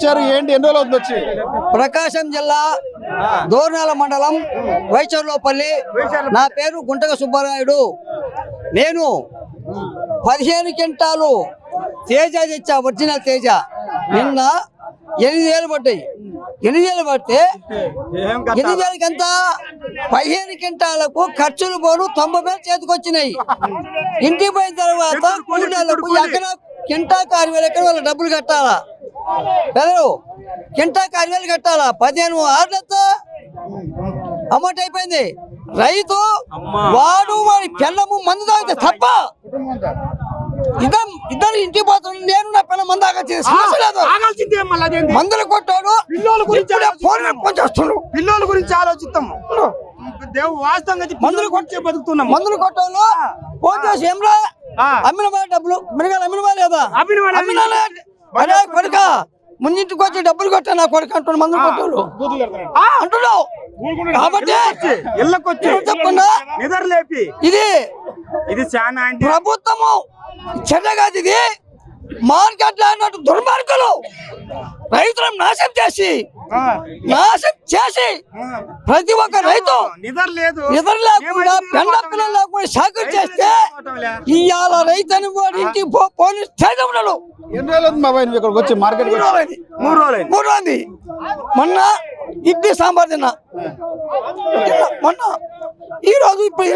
ఏంటి ఎన్ని రోజులు వచ్చి ప్రకాశం జిల్లా దోర్నాల మండలం వైచర్లోపల్లి. నా పేరు గుంటగ సుబ్బరాయుడు. నేను 15 క్వింటాలు తేజ తెచ్చా, ఒరిజినల్ తేజ. నిన్న 8 వేలు పడ్డాయి. 8 వేలు పడితే 8 వేలకి ఎంత? 15 క్వింటాలకు ఖర్చులు పోను 90 వేలు చేతికి వచ్చినాయి. ఇంటికి పోయిన తర్వాత కూలీలకు ఎకరా కింటాకు 6 వేలు ఎక్కడ వాళ్ళ డబ్బులు కట్టాలా? పెదరు కింటాకు 6 వేలు కట్టాలా? 15 ఆర్డర్తో అమౌంట్ అయిపోయింది. రైతు వాడు వాడి పిల్లము మందు తాగితే తప్ప ఇద్దరు ఇంటికి పోతాడు. నేను నా పిల్ల మందు తాగొచ్చేది సమస్య లేదు. మందులు కొట్టాడు. పిల్లల గురించి ఆలోచిస్తాము. మందులు కొట్టే బతుకుతున్నాం. మందులు కొట్టాలు ఫోన్ చేసి ఏమ్రా అమ్మిన వాళ్ళ డబ్బులు మిరగాలు అమ్మిన వాళ్ళ లేదా? అరే కొడుక ముందింటికి వచ్చి డబ్బులు కొట్టా నా కొడుకు అంటున్నాడు. మందులు కొట్టాడు అంటున్నావు కాబట్టి చెప్పకుండా నిద్రలేపి ఇది చాలా ప్రభుత్వము చెడ్డ కాదు. ఇది మార్కెట్ లో అన్నట్టు దుర్మార్గులు రైతులను నాశనం చేసి ప్రతి ఒక్క రైతు నిద్ర లేకుండా పెండ పిల్లలు లేకుండా సాగులు చేస్తే ఇవాళ రైతు అని ఇంటికి పోలీసు స్టేషన్ ఉన్నాడు. ఎన్ని రోజులు బాబాయ్ ఇక్కడికి వచ్చి మార్కెట్? 3 రోజులు. మొన్న ఇడ్లీ సాంబార్ తిన్నా. మొన్న ఈ రోజు ఇప్పుడు